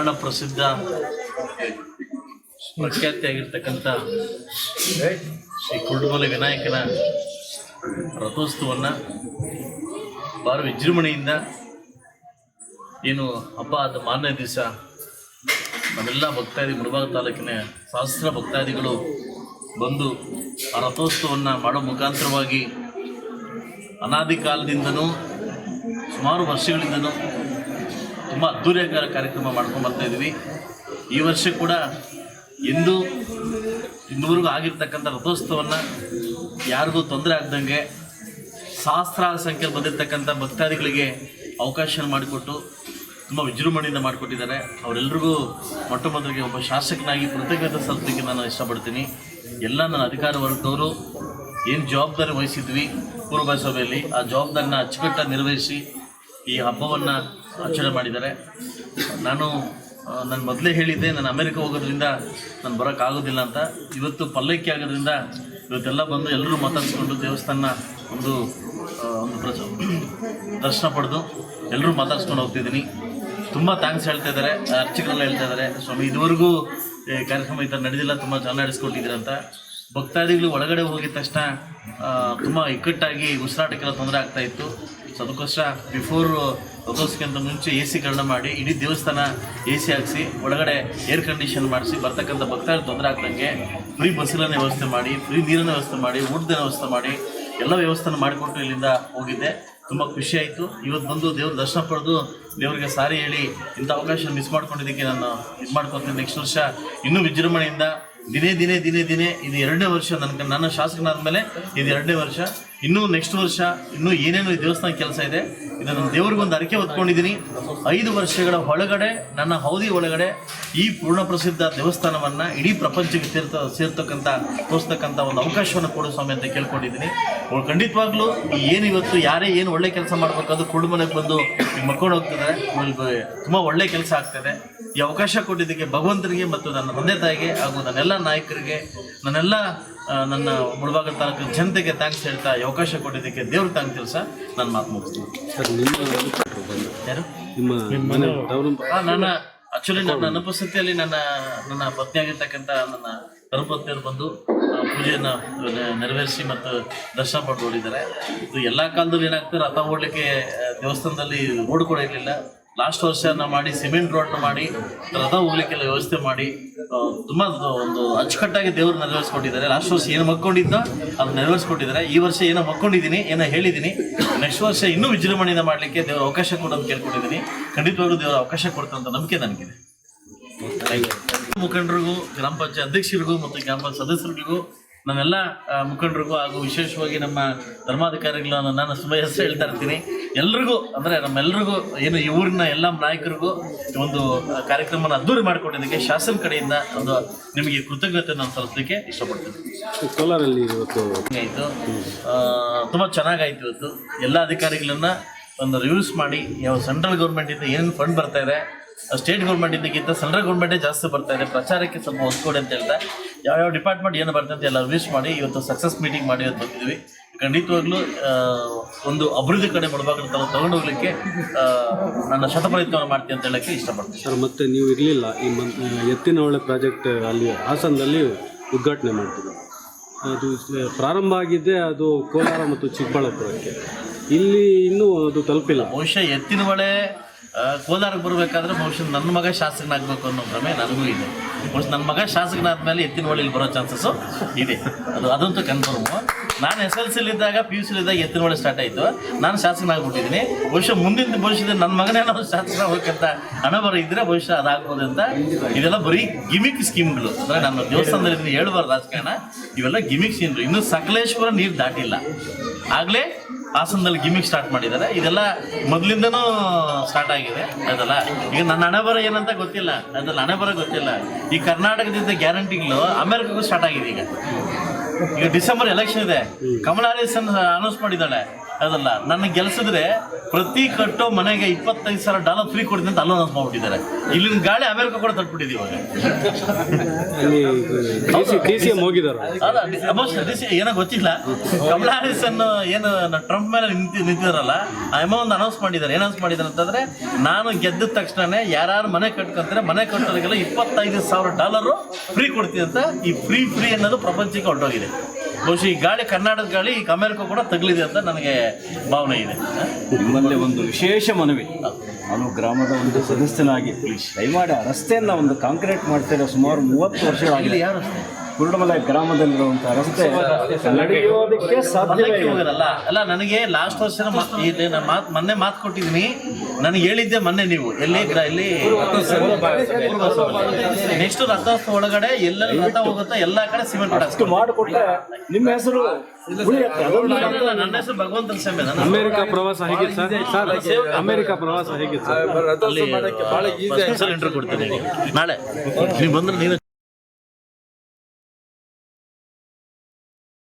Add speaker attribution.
Speaker 1: ಪೂರ್ಣ ಪ್ರಸಿದ್ಧ ಪ್ರಖ್ಯಾತಿಯಾಗಿರ್ತಕ್ಕಂಥ ಶ್ರೀ ಕುರುಡುಮಲೆ ವಿನಾಯಕನ ರಥೋತ್ಸವವನ್ನು ಭಾಳ ವಿಜೃಂಭಣೆಯಿಂದ ಏನು ಹಬ್ಬ ಆದ ಮಾರನೇ ದಿವಸ ನಮ್ಮೆಲ್ಲ ಭಕ್ತಾದಿ ಮುಳಬಾಗ ತಾಲೂಕಿನ ಸಹಸ್ರ ಭಕ್ತಾದಿಗಳು ಬಂದು ಆ ರಥೋತ್ಸವವನ್ನು ಮಾಡೋ ಮುಖಾಂತರವಾಗಿ ಅನಾದಿ ಕಾಲದಿಂದನೂ ಸುಮಾರು ವರ್ಷಗಳಿಂದನೂ ತುಂಬ ಅದ್ದೂರಿಯಾಗಿ ಕಾರ್ಯಕ್ರಮ ಮಾಡ್ಕೊಂಡು ಬರ್ತಾಯಿದ್ವಿ. ಈ ವರ್ಷ ಕೂಡ ಎಂದು ಇನ್ನೂವರೆಗೂ ಆಗಿರ್ತಕ್ಕಂಥ ರಥೋತ್ಸವವನ್ನು ಯಾರಿಗೂ ತೊಂದರೆ ಆಗದಂಗೆ ಸಹಸ್ರಾರು ಸಂಖ್ಯೆಯಲ್ಲಿ ಬಂದಿರತಕ್ಕಂಥ ಭಕ್ತಾದಿಗಳಿಗೆ ಅವಕಾಶ ಮಾಡಿಕೊಟ್ಟು ತುಂಬ ವಿಜೃಂಭಣೆಯಿಂದ ಮಾಡಿಕೊಟ್ಟಿದ್ದಾರೆ. ಅವರೆಲ್ಲರಿಗೂ ಮೊಟ್ಟ ಮೊದಲಿಗೆ ಒಬ್ಬ ಶಾಸಕನಾಗಿ ಕೃತಜ್ಞತೆ ಸಲ್ಲಿಸಲಿಕ್ಕೆ ನಾನು ಇಷ್ಟಪಡ್ತೀನಿ. ಎಲ್ಲ ನನ್ನ ಅಧಿಕಾರ ವರ್ಗದವರು ಏನು ಜವಾಬ್ದಾರಿ ವಹಿಸಿದ್ವಿ ಪೂರ್ವಭಾವಿ ಸಭೆಯಲ್ಲಿ, ಆ ಜವಾಬ್ದಾರಿನ ಅಚ್ಚುಕಟ್ಟಾಗಿ ನಿರ್ವಹಿಸಿ ಈ ಹಬ್ಬವನ್ನು ಆಚರಣೆ ಮಾಡಿದ್ದಾರೆ. ನಾನು ಮೊದಲೇ ಹೇಳಿದ್ದೆ, ನಾನು ಅಮೆರಿಕ ಹೋಗೋದ್ರಿಂದ ನಾನು ಬರೋಕ್ಕಾಗೋದಿಲ್ಲ ಅಂತ. ಇವತ್ತು ಪಲ್ಲಕ್ಕಿ ಆಗೋದ್ರಿಂದ ಇವತ್ತೆಲ್ಲ ಬಂದು ಎಲ್ಲರೂ ಮಾತಾಡಿಸ್ಕೊಂಡು ದೇವಸ್ಥಾನ ಒಂದು ದರ್ಶನ ಪಡೆದು ಎಲ್ಲರೂ ಮಾತಾಡ್ಸ್ಕೊಂಡು ಹೋಗ್ತಿದ್ದೀನಿ. ತುಂಬ ಥ್ಯಾಂಕ್ಸ್ ಹೇಳ್ತಾ ಇದ್ದಾರೆ, ಅರ್ಚಕರೆಲ್ಲ ಹೇಳ್ತಾ ಇದ್ದಾರೆ, ಸ್ವಾಮಿ ಇದುವರೆಗೂ ಕಾರ್ಯಕ್ರಮ ಈ ಥರ ನಡೆದಿಲ್ಲ, ತುಂಬ ಚೆನ್ನಾಗಿ ನಡೆಸ್ಕೊಟ್ಟಿದ್ದೀರಂತ. ಭಕ್ತಾದಿಗಳು ಒಳಗಡೆ ಹೋಗಿದ ತಕ್ಷಣ ತುಂಬ ಇಕ್ಕಟ್ಟಾಗಿ ಉಸಿರಾಟಕ್ಕೆಲ್ಲ ತೊಂದರೆ ಆಗ್ತಾಯಿತ್ತು. ಸೊ ಅದಕ್ಕೋಸ್ಕರ ಬಿಫೋರ್ ರಥೋತ್ಸವಕ್ಕಿಂತ ಮುಂಚೆ AC ಕರಣ ಮಾಡಿ ಇಡೀ ದೇವಸ್ಥಾನ AC ಹಾಕಿಸಿ ಒಳಗಡೆ ಏರ್ ಕಂಡೀಷನ್ ಮಾಡಿಸಿ ಬರ್ತಕ್ಕಂಥ ಭಕ್ತಾದಿಗಳು ತೊಂದರೆ ಆಗ್ದಂಗೆ ಫ್ರೀ ಬಸ್ಸಿನ ವ್ಯವಸ್ಥೆ ಮಾಡಿ, ಫ್ರೀ ನೀರಿನ ವ್ಯವಸ್ಥೆ ಮಾಡಿ, ಊಟದ ವ್ಯವಸ್ಥೆ ಮಾಡಿ ಎಲ್ಲ ವ್ಯವಸ್ಥೆನ ಮಾಡಿಕೊಟ್ಟು ಇಲ್ಲಿಂದ ಹೋಗಿದ್ದೆ. ತುಂಬ ಖುಷಿಯಾಯಿತು. ಇವತ್ತು ಬಂದು ದೇವ್ರ ದರ್ಶನ ಪಡೆದು ದೇವರಿಗೆ ಸಾರಿ ಹೇಳಿ ಇಂಥ ಅವಕಾಶ ಮಿಸ್ ಮಾಡ್ಕೊಂಡಿದ್ದಕ್ಕೆ ನಾನು ಇದು ಮಾಡ್ಕೊತೀನಿ. ನೆಕ್ಸ್ಟ್ ವರ್ಷ ಇನ್ನೂ ವಿಜೃಂಭಣೆಯಿಂದ ದಿನೇ ದಿನೇ ದಿನೇ ದಿನೇ ಇದು 2ನೇ ವರ್ಷ ನನ್ನ ಶಾಸಕನಾದ ಮೇಲೆ ಇದು 2ನೇ ವರ್ಷ. ಇನ್ನೂ ನೆಕ್ಸ್ಟ್ ವರ್ಷ ಇನ್ನೂ ಏನೇನು ಈ ದೇವಸ್ಥಾನ ಕೆಲಸ ಇದೆ, ಇದು ನನ್ನ ದೇವ್ರಿಗೊಂದು ಅರಕೆ ಹೊತ್ಕೊಂಡಿದ್ದೀನಿ. 5 ವರ್ಷಗಳ ಒಳಗಡೆ ನನ್ನ ಅವಧಿ ಒಳಗಡೆ ಈ ಪೂರ್ಣ ಪ್ರಸಿದ್ಧ ದೇವಸ್ಥಾನವನ್ನು ಇಡೀ ಪ್ರಪಂಚಕ್ಕೆ ಸೇರ್ತಕ್ಕಂಥ ತೋರಿಸ್ತಕ್ಕಂಥ ಒಂದು ಅವಕಾಶವನ್ನು ಕೊಡೋ ಸ್ವಾಮಿ ಅಂತ ಕೇಳ್ಕೊಂಡಿದ್ದೀನಿ. ಖಂಡಿತವಾಗ್ಲೂ ಏನು ಇವತ್ತು ಯಾರೇ ಏನು ಒಳ್ಳೆ ಕೆಲಸ ಮಾಡಬೇಕಾದ್ರೂ ಕುರುಡುಮಲೆಗೆ ಬಂದು ಮಕ್ಕೊಂಡು ಹೋಗ್ತಿದ್ದಾರೆ. ತುಂಬ ಒಳ್ಳೆ ಕೆಲಸ ಆಗ್ತದೆ. ಈ ಅವಕಾಶ ಕೊಟ್ಟಿದ್ದಕ್ಕೆ ಭಗವಂತನಿಗೆ ಮತ್ತು ನನ್ನ ತಂದೆ ತಾಯಿಗೆ ಹಾಗೂ ನನ್ನೆಲ್ಲ ನಾಯಕರಿಗೆ, ನನ್ನ ಮುಳಬಾಗ ತಾಲೂಕಿನ ಜನತೆಗೆ ಥ್ಯಾಂಕ್ಸ್ ಹೇಳ್ತಾ ಈ ಅವಕಾಶ ಕೊಟ್ಟಿದ್ದಕ್ಕೆ ದೇವ್ರಿಗೆ ಥ್ಯಾಂಕ್ಸ್ ಕೆಲಸ ನಾನು ಮಾತು ಮುಗಿಸ್ತೀನಿ. ನನ್ನ ಆಕ್ಚುಲಿ ನನ್ನ ಅನುಪಸ್ಥಿತಿಯಲ್ಲಿ ನನ್ನ ಪತ್ನಿ ಆಗಿರ್ತಕ್ಕಂಥ ನನ್ನ ಧರ್ಮಪತ್ನಿಯರು ಬಂದು ಪೂಜೆಯನ್ನು ನೆರವೇರಿಸಿ ಮತ್ತು ದರ್ಶನ ಪಡೆದು ಓಡಿದ್ದಾರೆ. ಇದು ಎಲ್ಲ ಕಾಲದಲ್ಲಿ ಏನಾಗ್ತದೆ, ರಥ ಓಡಲಿಕ್ಕೆ ದೇವಸ್ಥಾನದಲ್ಲಿ ರೋಡ್ ಕೂಡ ಇರಲಿಲ್ಲ. ಲಾಸ್ಟ್ ವರ್ಷನ ಮಾಡಿ ಸಿಮೆಂಟ್ ರೋಡ್ನ ಮಾಡಿ ರಥ ಹೋಗ್ಲಿಕ್ಕೆಲ್ಲ ವ್ಯವಸ್ಥೆ ಮಾಡಿ ತುಂಬ ಒಂದು ಅಚ್ಚುಕಟ್ಟಾಗಿ ದೇವರು ನೆರವೇರಿಸ್ಕೊಟ್ಟಿದ್ದಾರೆ. ಲಾಸ್ಟ್ ವರ್ಷ ಏನು ಮಕ್ಕೊಂಡಿದ್ದೋ ಅದು ನೆರವೇರಿಸ್ಕೊಟ್ಟಿದ್ದಾರೆ. ಈ ವರ್ಷ ಏನೋ ಮಕ್ಕೊಂಡಿದ್ದೀನಿ, ಏನೋ ಹೇಳಿದ್ದೀನಿ, ನೆಕ್ಸ್ಟ್ ವರ್ಷ ಇನ್ನೂ ವಿಜೃಂಭಣೆಯಿಂದ ಮಾಡಲಿಕ್ಕೆ ದೇವರು ಅವಕಾಶ ಕೊಡೋದು ಕೇಳ್ಕೊಂಡಿದ್ದೀನಿ. ಖಂಡಿತವಾಗ್ಲೂ ದೇವರು ಅವಕಾಶ ಕೊಡ್ತಾರಂತ ನಂಬಿಕೆ ನನಗಿದೆ. ಮುಖಂಡರಿಗೂ, ಗ್ರಾಮ ಪಂಚಾಯತ್ ಅಧ್ಯಕ್ಷರಿಗೂ ಮತ್ತು ಗ್ರಾಮ ಪಂಚಾಯತ್ ಸದಸ್ಯರಿಗೂ, ನನ್ನೆಲ್ಲ ಮುಖಂಡರಿಗೂ ಹಾಗೂ ವಿಶೇಷವಾಗಿ ನಮ್ಮ ಧರ್ಮಾಧಿಕಾರಿಗಳು ನಾನು ತುಂಬ ಹೆಸರು ಹೇಳ್ತಾ ಇರ್ತೀನಿ. ಎಲ್ರಿಗೂ ಅಂದರೆ ನಮ್ಮೆಲ್ಲರಿಗೂ ಏನು ಈ ಊರಿನ ಎಲ್ಲ ನಾಯಕರಿಗೂ ಒಂದು ಕಾರ್ಯಕ್ರಮನ ಅದ್ದೂರಿ ಮಾಡಿಕೊಟ್ಟಿದ್ದಕ್ಕೆ ಶಾಸನ ಕಡೆಯಿಂದ ಒಂದು ನಿಮಗೆ ಕೃತಜ್ಞತೆ ನಾನು ಸಲ್ಲಿಸಲಿಕ್ಕೆ ಇಷ್ಟಪಡ್ತೀನಿ.
Speaker 2: ಕೋಲಾರಲ್ಲಿ ಇವತ್ತು
Speaker 1: ಆಯಿತು, ತುಂಬ ಚೆನ್ನಾಗಾಯಿತು. ಇವತ್ತು ಎಲ್ಲ ಅಧಿಕಾರಿಗಳನ್ನ ಒಂದು ರಿವ್ಯೂಸ್ ಮಾಡಿ ಯಾವ ಸೆಂಟ್ರಲ್ ಗೌರ್ಮೆಂಟಿಂದ ಏನೇನು ಫಂಡ್ ಬರ್ತಾ ಇದೆ, ಸ್ಟೇಟ್ ಗೌರ್ಮೆಂಟಿಂದಕ್ಕಿಂತ ಸೆಂಟ್ರಲ್ ಗೌರ್ಮೆಂಟೇ ಜಾಸ್ತಿ ಬರ್ತಾ ಇದೆ, ಪ್ರಚಾರಕ್ಕೆ ಸ್ವಲ್ಪ ಒತ್ತು ಕೊಡಿ ಅಂತ ಹೇಳ್ತಾ ಯಾವ್ಯಾವ ಡಿಪಾರ್ಟ್ಮೆಂಟ್ ಏನು ಬರ್ತದೆ ಅಂತ ಎಲ್ಲ ರಿವ್ಯೂಸ್ ಮಾಡಿ ಇವತ್ತು ಸಕ್ಸಸ್ ಮೀಟಿಂಗ್ ಮಾಡಿ ಇವತ್ತು ಬಂದಿದ್ವಿ. ಖಂಡಿತವಾಗ್ಲೂ ಒಂದು ಅಭಿವೃದ್ಧಿ ಕಡೆ ಮುಳಬಾಗ ತಗೊಂಡು ಹೋಗ್ಲಿಕ್ಕೆ ನನ್ನ ಶತಪ್ರಯತ್ನವನ್ನು ಮಾಡ್ತೀನಿ ಅಂತ ಹೇಳೋಕ್ಕೆ ಇಷ್ಟಪಡ್ತೀನಿ.
Speaker 2: ಸರ್, ಮತ್ತು ನೀವು ಇರಲಿಲ್ಲ ಈ ಎತ್ತಿನಹೊಳೆ ಪ್ರಾಜೆಕ್ಟ್ ಅಲ್ಲಿ ಹಾಸನದಲ್ಲಿ ಉದ್ಘಾಟನೆ ಮಾಡ್ತಿದ್ರು. ಅದು ಪ್ರಾರಂಭ ಆಗಿದ್ದೆ, ಅದು ಕೋಲಾರ ಮತ್ತು ಚಿಕ್ಕಬಳ್ಳಾಪುರಕ್ಕೆ. ಇಲ್ಲಿ ಇನ್ನೂ ಅದು ತಲುಪಿಲ್ಲ.
Speaker 1: ಬಹುಶಃ ಎತ್ತಿನಹೊಳೆ ಕೋಲಾರಕ್ಕೆ ಬರಬೇಕಾದ್ರೆ ಬಹುಶಃ ನನ್ನ ಮಗ ಶಾಸಕನಾಗಬೇಕು ಅನ್ನೋ ಭ್ರಮೆ ನನಗೂ ಇದೆ. ಬಹುಶಃ ನನ್ನ ಮಗ ಶಾಸಕನಾದ್ಮೇಲೆ ಎತ್ತಿನಹೊಳೆ ಇಲ್ಲಿ ಬರೋ ಚಾನ್ಸಸ್ಸು ಇದೆ, ಅದಂತೂ ಕನ್ಫರ್ಮು. ನಾನು SLCಲಿದ್ದಾಗ PUC ಎತ್ತಿನಹೊಳೆ ಸ್ಟಾರ್ಟ್ ಆಯಿತು, ನಾನು ಶಾಸಕನಾಗ್ಬಿಟ್ಟಿದ್ದೀನಿ. ಬಹುಶಃ ಮುಂದಿನ ಭವಿಷ್ಯದಲ್ಲಿ ನನ್ನ ಮಗನೇ ನಾವು ಶಾಸಕ ಹೋಗ್ಬೇಕಂತ ಹಣ ಬರ ಇದ್ದರೆ ಬಹುಶಃ ಅದಾಗ್ಬೋದು ಅಂತ. ಇದೆಲ್ಲ ಬರೀ ಗಿಮಿಕ್ ಸ್ಕೀಮ್ಗಳು, ಅಂದರೆ ನಮ್ಮ ದೇವಸ್ಥಾನದಲ್ಲಿ ಹೇಳ್ಬಾರ್ದು ರಾಜಕಾರಣ, ಇವೆಲ್ಲ ಗಿಮಿಕ್ ಸ್ಕೀಮ್ಗಳು. ಇನ್ನೂ ಸಕಲೇಶ್ವರ ನೀರು ದಾಟಿಲ್ಲ, ಆಗಲೇ ಹಾಸನದಲ್ಲಿ ಗಿಮಿಕ್ ಸ್ಟಾರ್ಟ್ ಮಾಡಿದ್ದಾರೆ. ಇದೆಲ್ಲ ಮೊದಲಿಂದನೂ ಸ್ಟಾರ್ಟ್ ಆಗಿದೆ ಅದಲ್ಲ. ಈಗ ನನ್ನ ಹಣೆ ಬರ ಏನಂತ ಗೊತ್ತಿಲ್ಲ, ಅದ್ರಲ್ಲಿ ಹಣೆ ಬರ ಗೊತ್ತಿಲ್ಲ. ಈ ಕರ್ನಾಟಕದಿಂದ ಗ್ಯಾರಂಟಿಗಳು ಅಮೆರಿಕಕ್ಕೂ ಸ್ಟಾರ್ಟ್ ಆಗಿದೆ. ಈಗ ಡಿಸೆಂಬರ್ ಎಲೆಕ್ಷನ್ ಇದೆ, ಕಮಲಾ ಹ್ಯಾರಿಸ್ ಅನೌನ್ಸ್ ಮಾಡಿದ್ದಾಳೆ, ಅದಲ್ಲ ನನ್ನ ಗೆಲ್ಸಿದ್ರೆ ಪ್ರತಿ ಕಟ್ಟೋ ಮನೆಗೆ $25,000 ಫ್ರೀ ಕೊಡ್ತೀನಿ ಅಂತ ಅನೌನ್ಸ್ ಮಾಡ್ಬಿಟ್ಟಿದ್ದಾರೆ. ಇಲ್ಲಿನ ಗಾಳಿ ಅಮೆರಿಕ ಕೂಡ ತಟ್ಬಿಟ್ಟಿದೆ ಇವಾಗ.
Speaker 2: ಅಲ್ಲಿ DCM ಹೋಗಿದ್ದಾರೆ.
Speaker 1: ಏನೋ ಗೊತ್ತಿಲ್ಲ. ಕಮಲಾ ಹ್ಯಾರಿಸ್ ಏನು ಟ್ರಂಪ್ ಮೇಲೆ ನಿಂತಿದಾರಲ್ಲ, ಆ ಒಂದು ಅನೌನ್ಸ್ ಮಾಡಿದ್ದಾರೆ. ಏನೌನ್ಸ್ ಮಾಡಿದ್ದಾರೆ ಅಂತಂದ್ರೆ, ನಾನು ಗೆದ್ದ ತಕ್ಷಣ ಯಾರು ಮನೆ ಕಟ್ಕೊಂತಾರೆ ಮನೆ ಕಟ್ಟೋರಿಗೆಲ್ಲ $25,000 ಫ್ರೀ ಕೊಡ್ತೀನಿ ಅಂತ. ಈ ಫ್ರೀ ಅನ್ನೋದು ಪ್ರಪಂಚಕ್ಕೆ ಹೊರಟೋಗಿದೆ. ಬಹುಶಃ ಈ ಗಾಳಿ ಕರ್ನಾಟಕದ ಗಾಳಿ ಈಗ ಅಮೆರಿಕ ಕೂಡ ತಗಲಿದೆ ಅಂತ ನನಗೆ ಭಾವನೆ ಇದೆ.
Speaker 3: ನಿಮ್ಮಲ್ಲಿ ಒಂದು ವಿಶೇಷ ಮನವಿ, ನಾನು ಗ್ರಾಮದ ಒಂದು ಸದಸ್ಯನಾಗಿ ದಯಮಾಡಿ ಆ ರಸ್ತೆಯನ್ನು ಒಂದು ಕಾಂಕ್ರೀಟ್ ಮಾಡ್ತಿರೋ ಸುಮಾರು 30 ವರ್ಷಗಳಾಗಿದೆ.
Speaker 1: ಯಾರು
Speaker 3: ಕುರುಡಮಲೆ ಗ್ರಾಮದಲ್ಲಿರುವಂಥ ರಸ್ತೆ ನಡೆಯೋದಕ್ಕೆ ಸಾಧ್ಯವೇ
Speaker 1: ಹೋಗಿರಲ್ಲ. ಅಲ್ಲ, ನನಗೆ ಲಾಸ್ಟ್ ವರ್ಷ ಮೊನ್ನೆ ಮಾತು ಕೊಟ್ಟಿದ್ದೀನಿ. ನನಗೆ ಹೇಳಿದ್ದೆ ಮೊನ್ನೆ ನೀವು ಎಲ್ಲಿ ನೆಕ್ಸ್ಟ್ ರಥೋತ್ಸವ ಒಳಗಡೆ ಎಲ್ಲೆಲ್ಲಿ ರಥ ಹೋಗುತ್ತೋ ಎಲ್ಲ ಕಡೆ ಸಿಮೆಂಟ್
Speaker 3: ಅಷ್ಟು ಮಾಡಿಕೊಟ್ರೆ ನಿಮ್ಮ ಹೆಸರು ಉಳಿಯುತ್ತೆ.
Speaker 1: ನನ್ನ ಹೆಸರು ಭಗವಂತನ ಸೇವೆ.
Speaker 2: ಅಮೆರಿಕ ಪ್ರವಾಸ ಹೇಗಿತ್ತು ಸರ್? ಅಮೆರಿಕ ಪ್ರವಾಸ ಹೇಗಿತ್ತು?
Speaker 1: ಇಂಟರ್ವ್ಯೂ ಕೊಡ್ತೀನಿ ನಾಳೆ ನೀವು ಬಂದ್ರೆ ನೀನು